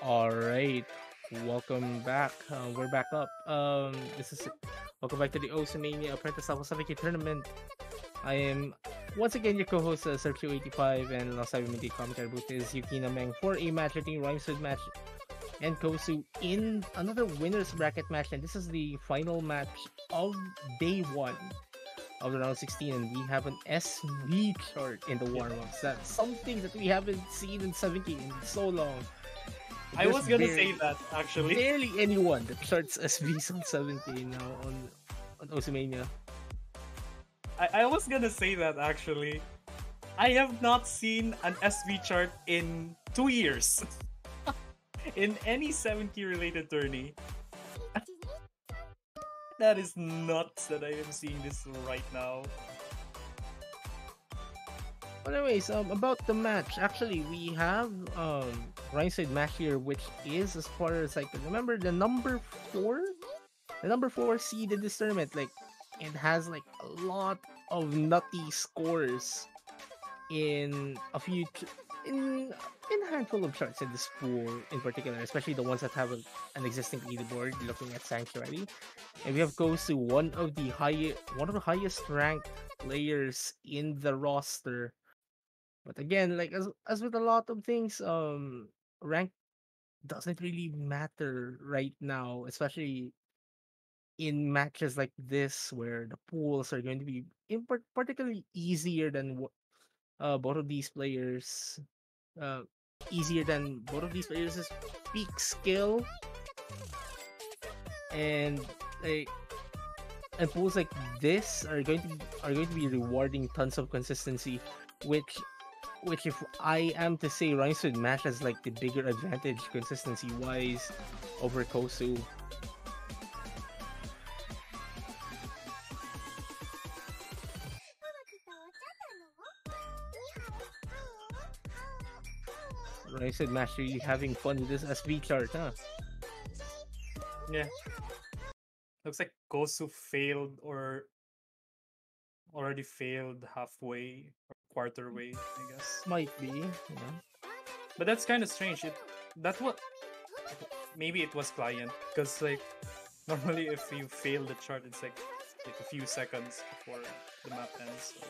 All right, welcome back. We're back up. This is welcome back to the Osamania Apprentice Level 70 tournament. I am once again your co-host Sergio85, and alongside me in the commentary booth is Yukina Meng for a match between Rhymes with Match and Kosu in another winners bracket match, and this is the final match of day one of the round 16, and we have an SV chart in the Yeah. warm-ups. That's something that we haven't seen in 17 in so long. I There's was gonna say that actually. barely anyone that charts SVs on 17 now on Osimania. I was gonna say that actually. I have not seen an SV chart in 2 years in any 7 key related tourney. That is nuts that I am seeing this right now. But anyways, about the match, actually we have RhymesWithMash here, which is, as far as I can remember, the number four seed in this tournament. Like, it has like a lot of nutty scores in a few in a handful of charts in this pool in particular, especially the ones that have an existing leaderboard. Looking at Sanctuary, and we have goes to one of the highest ranked players in the roster. But again, like as with a lot of things, rank doesn't really matter right now, especially in matches like this where the pools are going to be particularly easier than both of these players uh easier than both of these players' peak skill, and like and pools like this are going to be rewarding tons of consistency, which if I am to say, Rhymes with Mash has like the bigger advantage consistency wise over Kosu. Rhymes with Mash really having fun with this SV chart, huh? Yeah. Looks like Gosu failed or already failed halfway or quarter way, I guess. Might be, yeah. But that's kind of strange. That's what maybe it was client because like normally if you fail the chart it's like a few seconds before the map ends. So,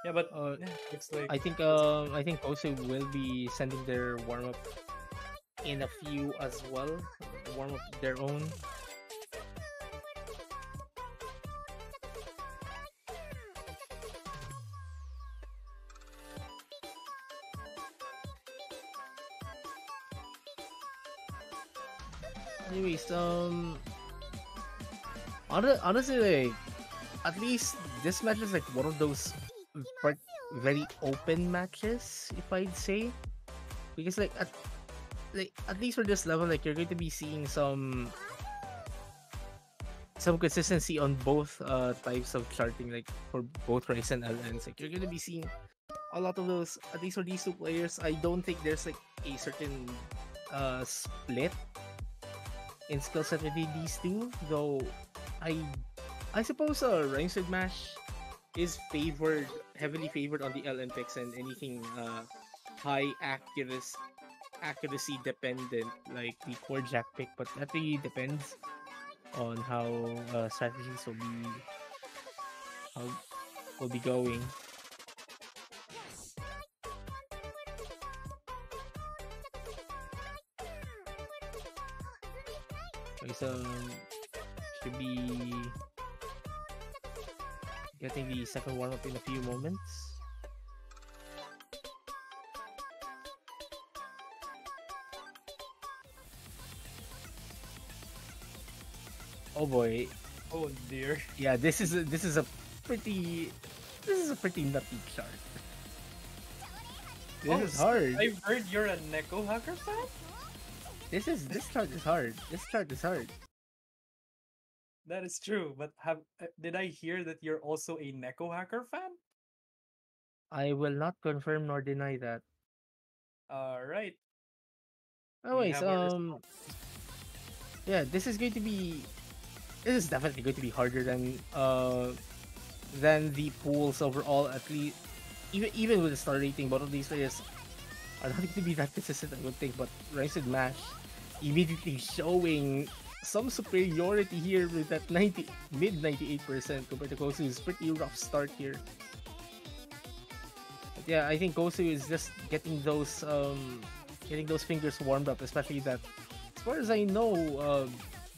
yeah, but yeah, looks like I think Kosu will be sending their warm up in a few as well. Warm up their own. Anyways, honestly, like, at least this match is like one of those very open matches, if I'd say, because like at least for this level, like you're going to be seeing some consistency on both types of charting, like for both Rise and LNs. Like you're going to be seeing a lot of those, at least for these two players. I don't think there's like a certain split in skill set between these two, though. I suppose Rhymes with Mash is heavily favored on the LN picks, and anything high accuracy dependent like the core jack pick, but that really depends on how strategies how will be going. Okay, so should be getting the second warm up in a few moments. Oh boy. oh dear. Yeah, this is a pretty nutty chart. This is hard. I've heard you're a Neko hacker fan? This chart is hard. This chart is hard. That is true, but did I hear that you're also a Neko hacker fan? I will not confirm nor deny that. Alright. We Anyways, have our response. yeah, this is definitely going to be harder than the pools overall. At least, even with the star rating, both of these players are not going to be that consistent, I would think. But RhymesWithMash immediately showing some superiority here with that 90 mid 98% compared to Kosu's pretty rough start here. But yeah, I think Kosu is just getting those fingers warmed up, especially that as far as I know,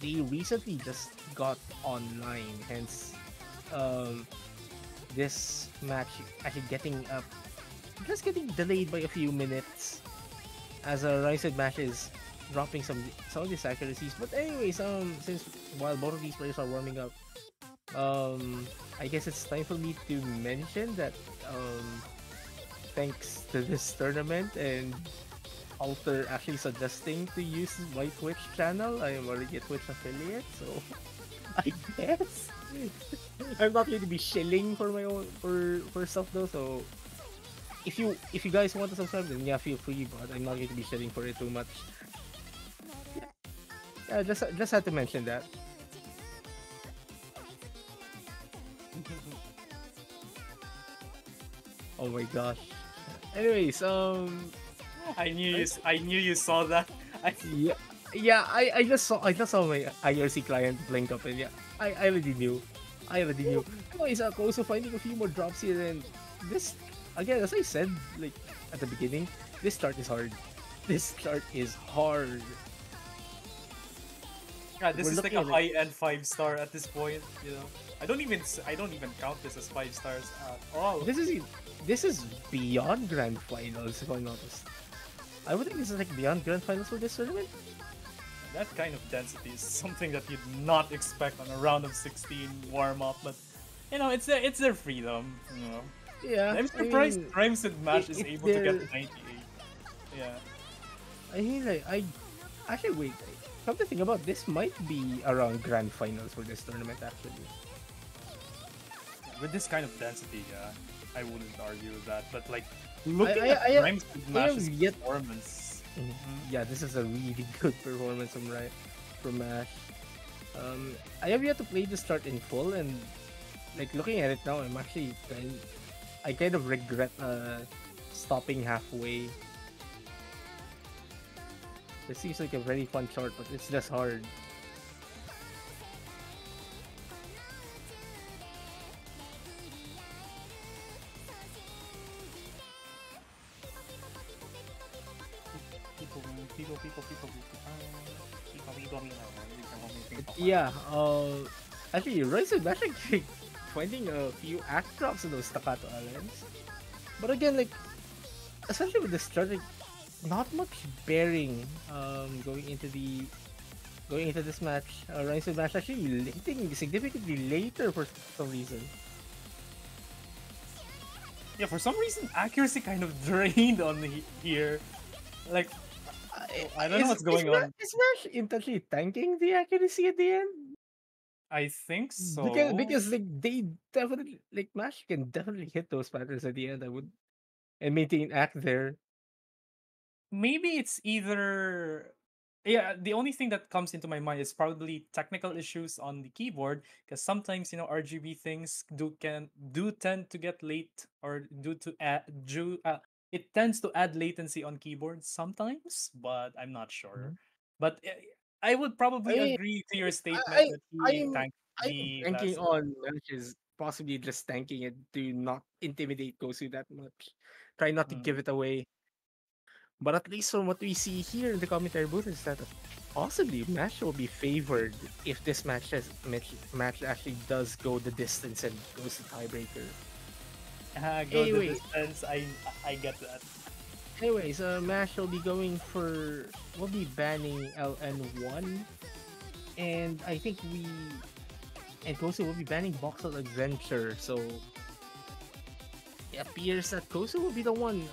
they recently just got online, hence um this match actually getting delayed by a few minutes as a Rised match is dropping some of these accuracies. But anyways, since while both of these players are warming up, I guess it's time for me to mention that thanks to this tournament and Alter actually suggesting to use my Twitch channel, I am already a Twitch affiliate, so I guess I'm not going to be shilling for my own for stuff though. So if you guys want to subscribe, then yeah, feel free. But I'm not going to be shilling for it too much. Yeah, just had to mention that. Oh my gosh. Anyways, I knew you saw that. yeah, yeah. I just saw my IRC client blink up, and yeah, I already knew. I already knew. Anyways, also finding a few more drops here, and this again, as I said, like at the beginning, this start is hard. This start is hard. Yeah, this We're is like looking a at high-end 5-star at this point. You know, I don't even count this as 5 stars at all. this is beyond grand finals. If I'm honest, I would think this is like beyond grand finals for this tournament. That kind of density is something that you'd not expect on a round of 16 warm-up, but you know, it's their freedom. You know, Yeah, I'm surprised RhymesWithMash is if able to they're get 98. Yeah. I mean, like, I actually wait. Come to think about this, might be around grand finals for this tournament. Actually, With this kind of density, yeah, I wouldn't argue with that. But like, I looking I at I, I RhymesWithMash's have yet. performance, Yeah, this is a really good performance from Mash. I have yet to play the start in full, and like looking at it now, I kind of regret stopping halfway. It seems like a very fun chart, but it's just hard. Yeah, actually, Royce is actually finding a few act drops in those staccato islands. But again, like, especially with the strategy, not much bearing going into this match. Royce match actually hitting significantly later for some reason. yeah, for some reason, accuracy kind of drained on here. Like, I don't know what's going on. Is Smash intentionally tanking the accuracy at the end? I think so. Because like they definitely like Mash can definitely hit those patterns at the end. I would and maintain act there. Maybe it's either, yeah, the only thing that comes into my mind is probably technical issues on the keyboard, because sometimes, you know, RGB things do tend to get late, or it tends to add latency on keyboards sometimes, but I'm not sure. Mhm. But I would I probably mean, agree to your I, statement I that he tanked I'm the banking last. on matches possibly just tanking it to not intimidate Gosu that much. Try not to Mm. give it away. But at least from what we see here in the commentary booth is that possibly match will be favored if this match actually does go the distance and goes to tiebreaker. Go the Anyway, distance. I get that. anyways, Mash will be banning LN1, and I think Kosu will be banning Voxel Adventure. So it appears that Kosu will be the one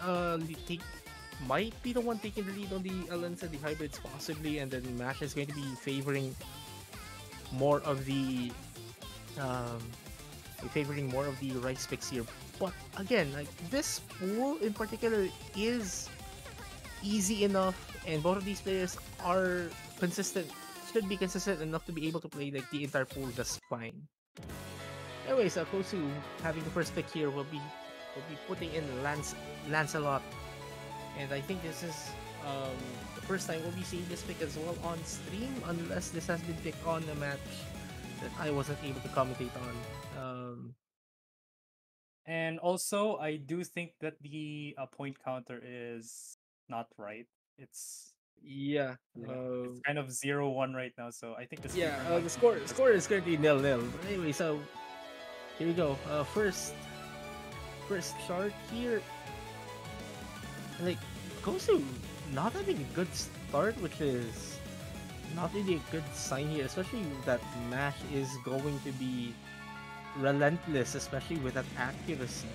might be the one taking the lead on the LNs and the hybrids possibly, and then Mash is going to be more of the um more of the rice picks here. But again, like this pool in particular is easy enough, and both of these players are consistent, should be consistent enough to be able to play like the entire pool just fine. Anyways, Kosu having the first pick here will be putting in Lancelot. And I think this is um, the first time we'll be seeing this pick as well on stream, unless this has been picked on a match that I wasn't able to commentate on. And also, I do think that the point counter is not right. It's Yeah, yeah, it's kind of 0-1 right now. So I think the yeah. streamer might The be score is currently 0-0. But anyway, so here we go. First chart here. Like Kosu not having a good start, which is not really a good sign here, especially that Mash is going to be relentless, especially with that accuracy.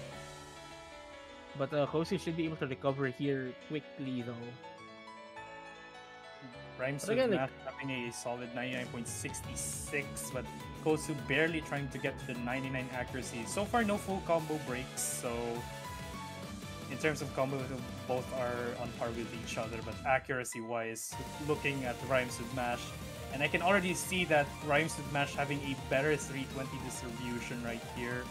But Kosu should be able to recover here quickly, though. Rhymes But with again, like, Math having a solid 99.66, but Kosu barely trying to get to the 99 accuracy. So far, no full combo breaks, so in terms of combo, both are on par with each other, but accuracy-wise, looking at Rhymes with Mash, and I can already see that Rhymes with Mash having a better 320 distribution right here.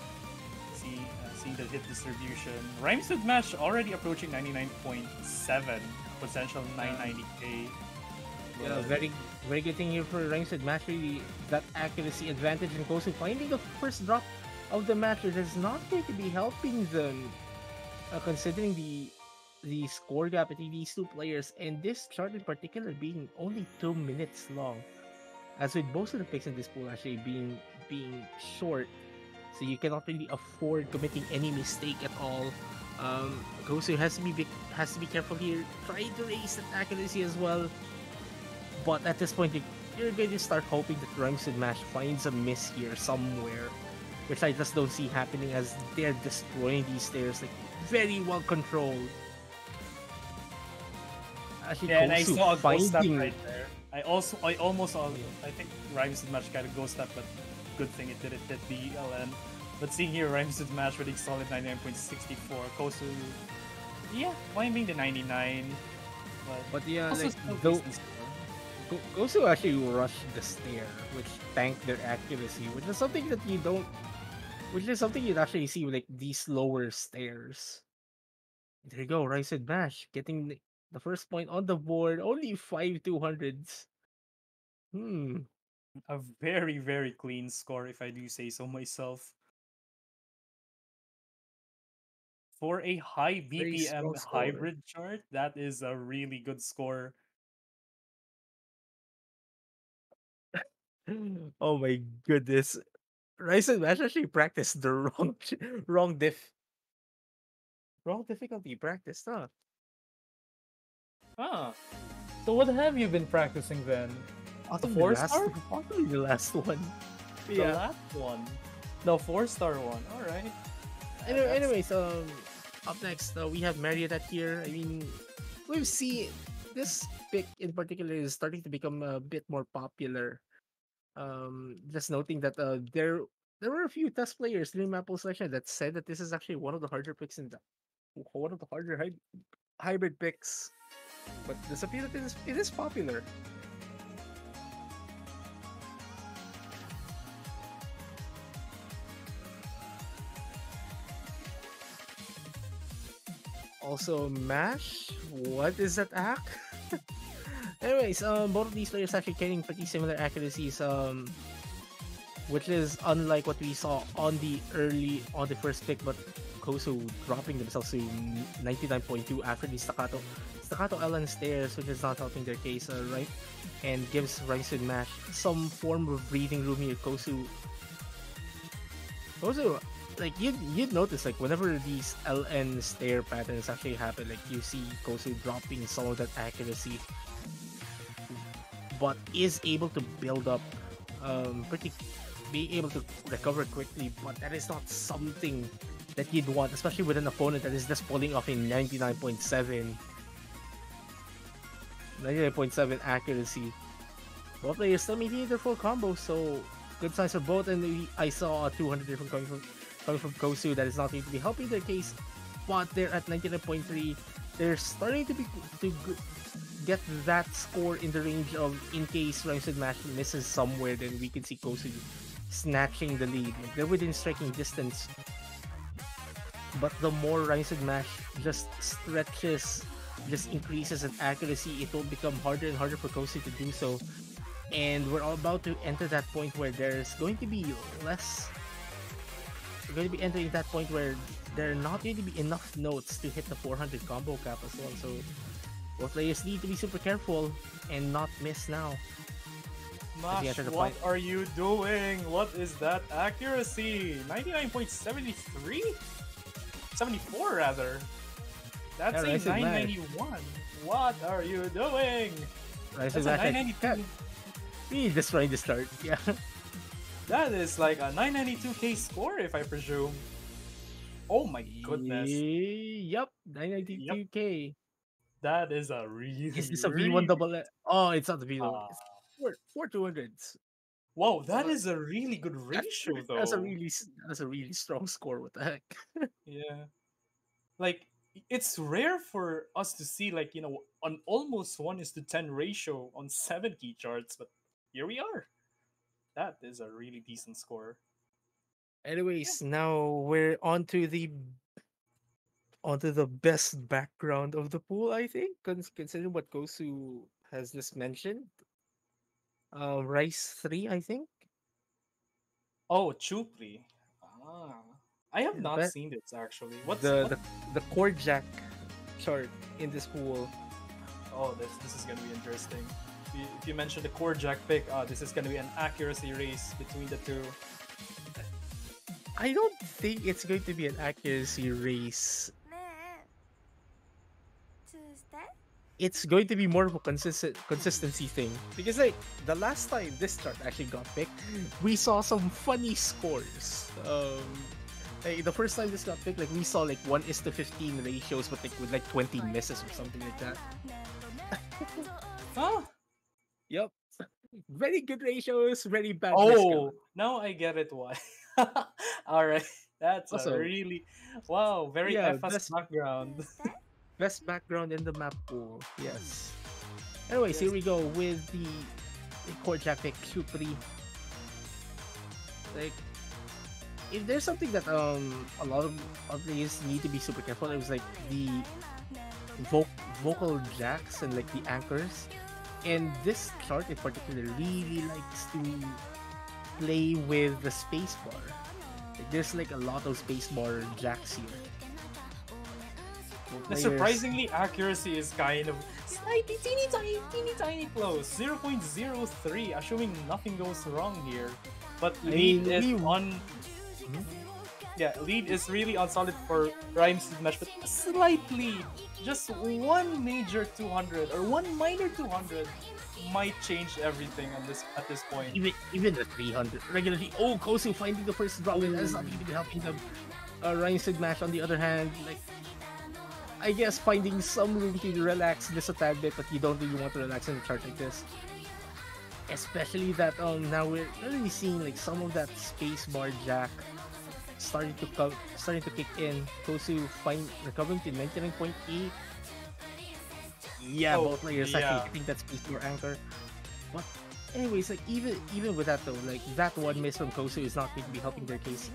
Seeing the hit distribution. Rhymes with Mash already approaching 99.7, potential 990k. yeah, very good thing here for RhymesWithMash. Really, that accuracy advantage in Kosu finding the first drop of the match, which is not going to be helping them, considering the score gap between these two players, and this chart in particular being only 2 minutes long. As with most of the picks in this pool actually being short, so you cannot really afford committing any mistake at all. Gosu has to be careful here. Try to raise that accuracy as well, but at this point you're going to start hoping that RhymesWithMash finds a miss here somewhere, which I just don't see happening as they're destroying these stairs like very well controlled. Actually, Yeah, and I Kosu saw a ghost step finding right there. I think Rhymes with Mash got a ghost step, but good thing it didn't hit the LN. But seeing here Rhymes with Mash with a solid 99.64, Kosu, yeah, climbing the 99. But yeah, Also like still though decent score. Gosu actually rushed the stair, which tanked their accuracy, which is something that you don't, which is something you'd actually see with like these lower stairs. There you go, Rice and Bash getting the first point on the board. Only 5 200s. Hmm. A very, very clean score, if I do say so myself. For a high Very BPM strong score. hybrid chart, that is a really good score. Oh my goodness. Rice and Bash actually practiced the wrong wrong wrong difficulty practice, huh? Ah, so what have you been practicing then? The Possibly the 4-star? possibly the last one. The Yeah. last one. The 4-star one. Alright. Anyways, up next we have Marionette here. I mean, we've seen this pick in particular is starting to become a bit more popular. Just noting that there were a few test players during Maple selection that said that this is actually one of the harder picks in the one of the harder hybrid picks. But this appears that it is popular. Also, Mash. What is that act? Anyways, both of these players actually carrying pretty similar accuracies. Which is unlike what we saw on the first pick, but Kosu dropping themselves to 99.2 after the staccato LN stairs, which is not helping their case, right? And gives RhymesWithMash some form of breathing room here. Kosu, like you'd notice like whenever these LN stair patterns actually happen, like you see Kosu dropping some of that accuracy, but is able to build up pretty be able to recover quickly, but that is not something that you'd want, especially with an opponent that is just pulling off a 99.7 accuracy. Both players still maintaining their full combo, so good signs for both. And I saw a 200 different coming from Kosu that is not going to be helping their case, but they're at 99.3. They're starting to get that score in the range of, in case RhymesWithMash misses somewhere, then we can see Kosu snatching the lead. Like, they're within striking distance, but the more RhymesWithMash just stretches just increases in accuracy, it will become harder and harder for Kosu to do so. And we're all about to enter that point where there's going to be less. We're going to be entering that point where there are not going to be enough notes to hit the 400 combo cap as well. So both players need to be super careful and not miss now as we Mash, enter the what fight. are you doing? What is that accuracy? 99.73? 74 rather. That's Yeah, a Rise with Mash. 991. What are you doing? Rise That's with a Mash. 992. We need this trying to start. Yeah. That is like a 992k score, if I presume. Oh my goodness. Yup. Yep, 992K. that is a really, Is this a V1 really. double? Oh, it's not the V1. Uh, It's four 200s. wow, that Well, is a really good ratio, that's a though. that's a really strong score. What the heck? Yeah. Like, it's rare for us to see, like, an almost 1 is to 10 ratio on 7 key charts, but here we are. That is a really decent score. Yeah. Anyways, now we're onto the best background of the pool. I think, considering what Kosu has just mentioned. Rice 3, I think. Oh, Chupri. Ah. I have Yeah, not seen this actually. What's the what? the the chord jack chart in this pool. Oh, this is gonna be interesting. If you mention the core jack pick, this is gonna be an accuracy race between the two. I don't think it's going to be an accuracy race. It's going to be more of a consistency thing because like the last time this chart actually got picked, we saw some funny scores. Like the first time this got picked, like we saw like 1:15 ratios, but like with like 20 misses or something like that. Huh? Yep, very good ratios, very bad miss Oh, count. now I get it why. All right, that's a Also, really wow, very yeah, FS background. best background in the map pool. Yes. Anyways, here Yes. we go with the core jack pick Q3. Like if there's something that a lot of players need to be super careful, it was like the vocal jacks and like the anchors. And this chart in particular really likes to play with the spacebar. Like, there's like a lot of spacebar jacks here. So The players, surprisingly accuracy is kind of slightly teeny tiny close. 0.03, assuming nothing goes wrong here. But I lead mean, is we on Mhm. yeah, lead is really on solid for Rhymes with Mesh, but slightly, just one major 200 or one minor 200 might change everything on this at this point. even the 300 regularly. Oh, Kosu finding the first drop in that's not even helping them. RhymesWithMash on the other hand, like I guess finding some room to relax just a tad bit, but you don't really want to relax in a chart like this. Especially that now we're really seeing like some of that spacebar jack starting to kick in. Kosu recovering to 99.8. Yeah, Oh, both players actually yeah. hitting that spacebar anchor. But anyways, like even with that though, like that one miss from Kosu is not going to be helping their case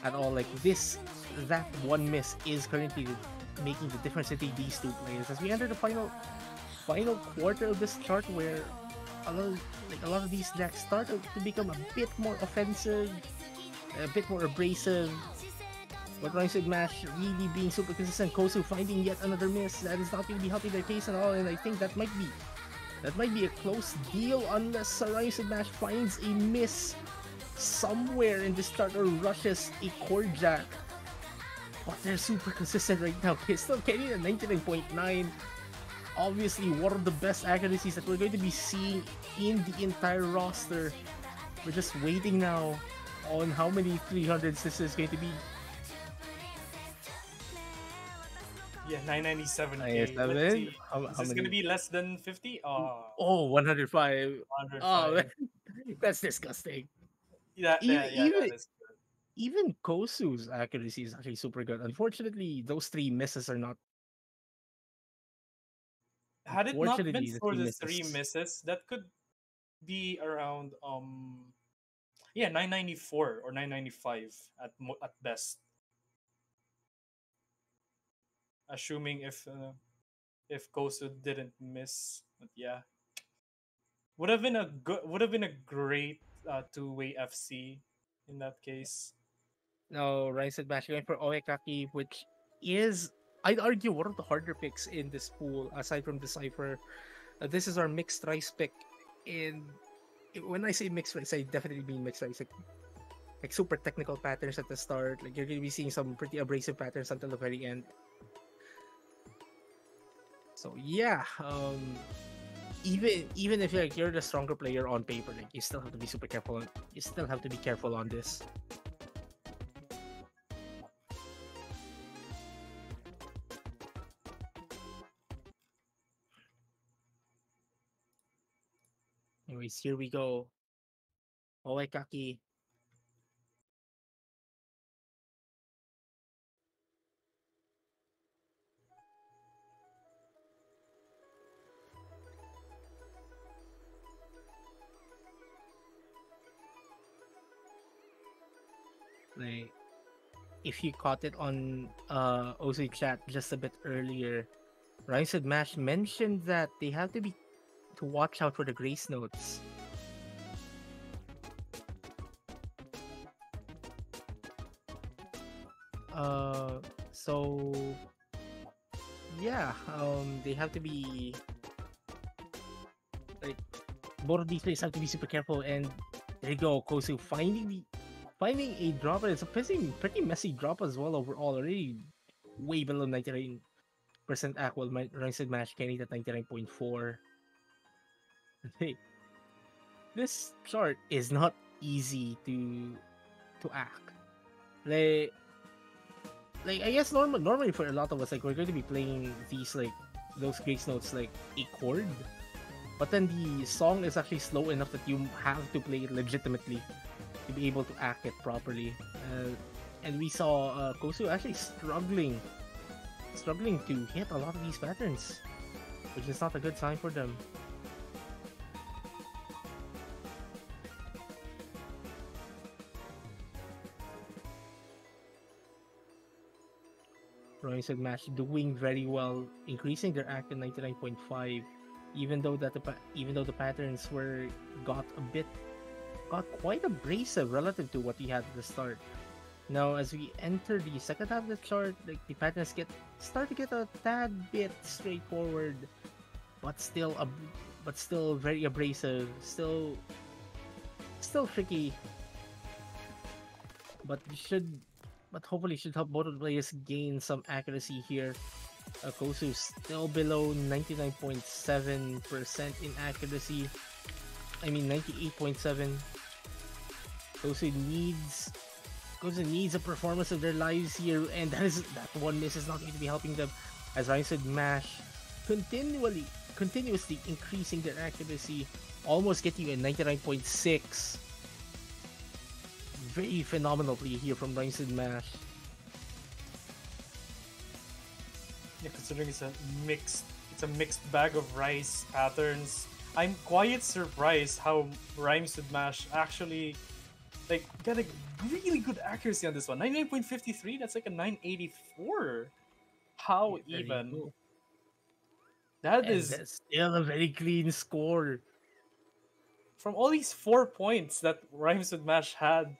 at all. Like that one miss is currently making the difference between these two players as we enter the final quarter of this chart where a lot of these jacks start to become a bit more offensive, a bit more abrasive. But RhymesWithMash really being super consistent, Kosu finding yet another miss that is not going to be helping their case at all, and I think that might be a close deal unless RhymesWithMash finds a miss somewhere in this chart or rushes a chord jack. But they're super consistent right now. They're still getting a 99.9. Obviously, one of the best accuracies that we're going to be seeing in the entire roster. We're just waiting now on how many 300s this is going to be. Yeah, 997k. Let's 97? see. Is How this gonna many? be less than 50? Oh, 105. Oh, 105. that's disgusting. Yeah, yeah, that is good. Even Kosu's accuracy is actually super good. Unfortunately, those three misses are not. Had it not been Unfortunately, the for three the three misses. misses, that could be around yeah, 994 or 995 at best, assuming if Kosu didn't miss. But yeah, would have been a great two-way FC in that case. No, Ryan said Mash going for Oekaki, which is, I'd argue, one of the harder picks in this pool, aside from Decipher. This is our mixed rice pick. And when I say mixed rice, I definitely mean mixed rice. Like super technical patterns at the start. Like you're going to be seeing some pretty abrasive patterns until the very end. So yeah, even if like you're the stronger player on paper, like you still have to be super careful. You still have to be careful on this. Anyways, here we go. Oekaki. Like if you caught it on OC chat just a bit earlier, RhymesWithMash mentioned that they have to watch out for the grace notes. So yeah, they have to be like both of these players have to be super careful. And there you go, Kosu finding a drop, and it's a pretty messy drop as well overall. Already way below 99% act, while my Rancid Mash can eat at 99.4. Hey, this chart is not easy to act. Like I guess normally for a lot of us, like we're going to be playing these like those grace notes like a chord, but then the song is actually slow enough that you have to play it legitimately to be able to act it properly. And we saw Kosu actually struggling to hit a lot of these patterns, which is not a good sign for them. RhymesWithMash doing very well, increasing their act to 99.5, even though the patterns got quite abrasive relative to what we had at the start. Now, as we enter the second half of the chart, like the patterns start to get a tad bit straightforward, but still very abrasive, still tricky. But hopefully should help both of the players gain some accuracy here. Kosu still below 99.7% in accuracy. I mean 98.7. Kosu needs a performance of their lives here, and that one miss is not going to be helping them, as RhymesWithMash continuously increasing their accuracy, almost getting you at 99.6. Very phenomenal play here from RhymesWithMash. Yeah, considering it's a mixed bag of rice patterns. I'm quite surprised how RhymesWithMash actually like got a really good accuracy on this one. 99.53, that's like a 984. How Yeah, there you even? go. That And is that's still a very clean score. from all these 4 points that RhymesWithMash had,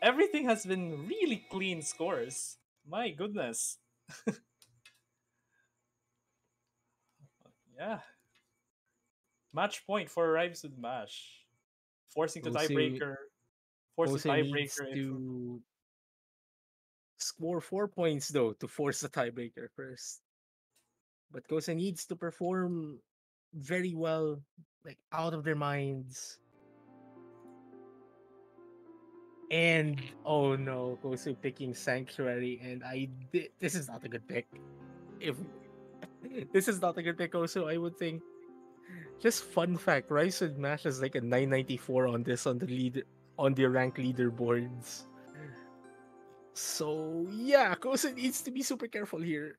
everything has been really clean scores. My goodness. Yeah. Match point for RhymesWithMash. Forcing the Kosu tiebreaker. Force the Kosu needs tiebreaker into. to score 4 points though to force the tiebreaker first. But Kosa needs to perform very well, like out of their minds. And oh no, Kosu picking Sanctuary, and this is not a good pick. If this is not a good pick, Kosu, I would think. Just fun fact, RhymesWithMash is like a 994 on this on the rank leaderboards. So yeah, Kosa needs to be super careful here.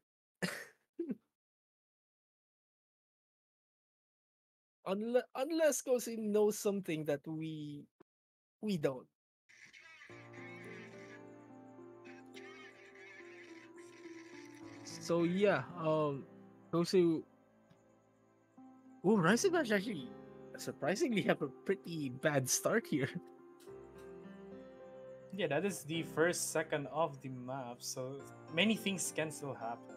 Unless Kosa knows something that we don't. So yeah, Kosu. Oh, RhymesWithMash actually surprisingly have a pretty bad start here. Yeah, that is the first second of the map, so many things can still happen.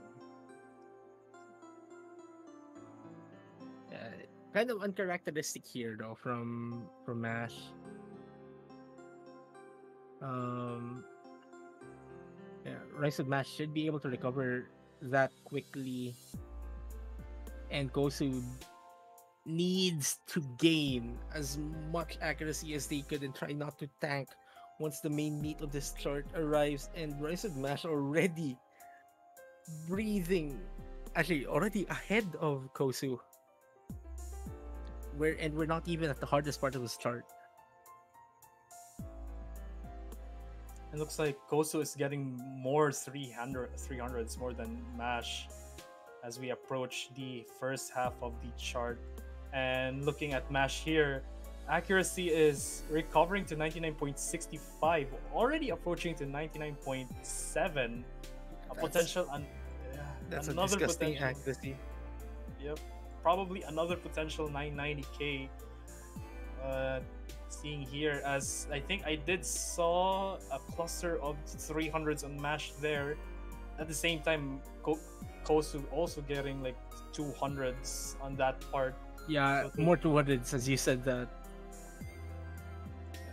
Kind of uncharacteristic here though from Mash. Um, yeah, RhymesWithMash should be able to recover that quickly, and Gosu needs to gain as much accuracy as they could and try not to tank once the main meat of this chart arrives. And RhymesWithMash already breathing, actually already ahead of Kosu. We're not even at the hardest part of this chart. It looks like Koso is getting more 300s more than Mash as we approach the first half of the chart. And looking at Mash here, accuracy is recovering to 99.65, already approaching to 99.7. A potential, That's another a disgusting potential. accuracy. Yep, probably another potential 990k. Seeing here, as I think I did saw a cluster of 300s on Mash there. At the same time, Kosu also getting like 200s on that part. Yeah, So more 200s as you said that.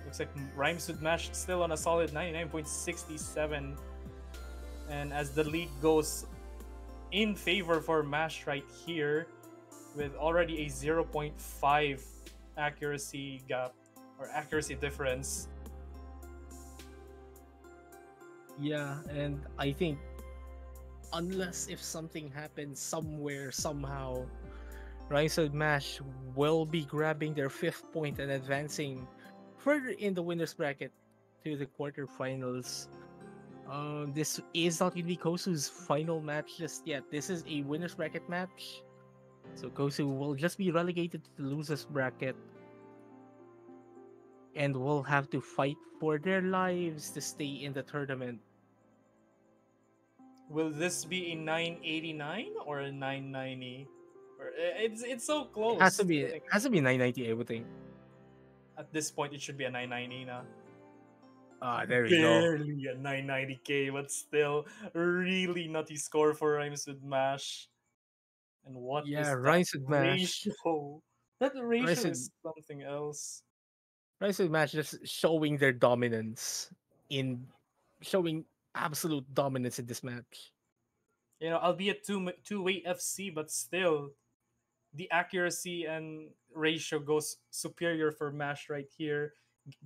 looks like RhymesWithMash still on a solid 99.67. And as the lead goes in favor for Mash right here, with already a 0.5 accuracy gap or accuracy difference. Yeah, and I think unless if something happens somewhere somehow, RhymesWithMash will be grabbing their 5th point and advancing further in the winners bracket to the quarterfinals. This is not going to be Kosu's final match just yet. This is a winners bracket match, so Kosu will just be relegated to the losers bracket and will have to fight for their lives to stay in the tournament. Will this be a 989 or a 990? Or it's so It close. To think. has to be 990, I would think. At this point, it should be a 990 now. Ah, there we go. Barely a 990k, but still really nutty score for RhymesWithMash. And what Yeah, is that RhymesWithMash. ratio? That ratio Rise is something else. RhymesWithMash just showing their dominance in showing absolute dominance in this match. You know, albeit two-way FC, but still the accuracy and ratio goes superior for Mash right here,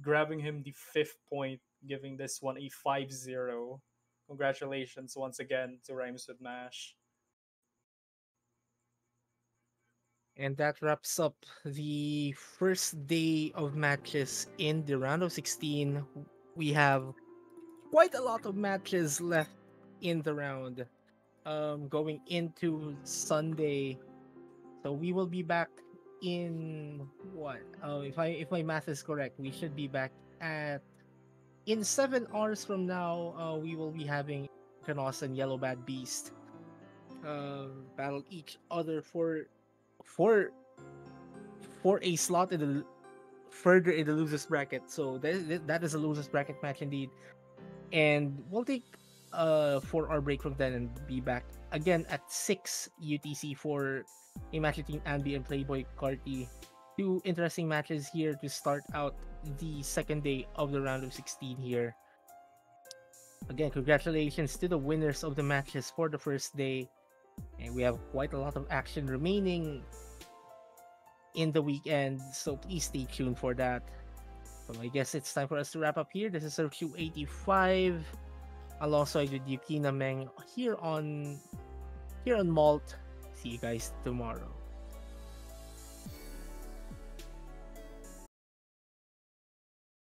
grabbing him the 5th point, giving this one a 5-0. Congratulations once again to RhymesWithMash. And that wraps up the first day of matches in the round of 16. We have quite a lot of matches left in the round. Going into Sunday. So we will be back in what? If my math is correct, we should be back at in 7 hours from now. We will be having Canos and Yellow Bad Beast battle each other for for a slot in the further in the losers bracket. So that is a losers bracket match indeed. And we'll take 4 hour break from then and be back again at 6 UTC for a match between Anby and Playboy Carti. 2 interesting matches here to start out the second day of the round of 16 here. Again, congratulations to the winners of the matches for the first day. And we have quite a lot of action remaining in the weekend, so please stay tuned for that. So I guess it's time for us to wrap up here. This is our Q85 alongside with Yukina Meng here on MALT. See you guys tomorrow.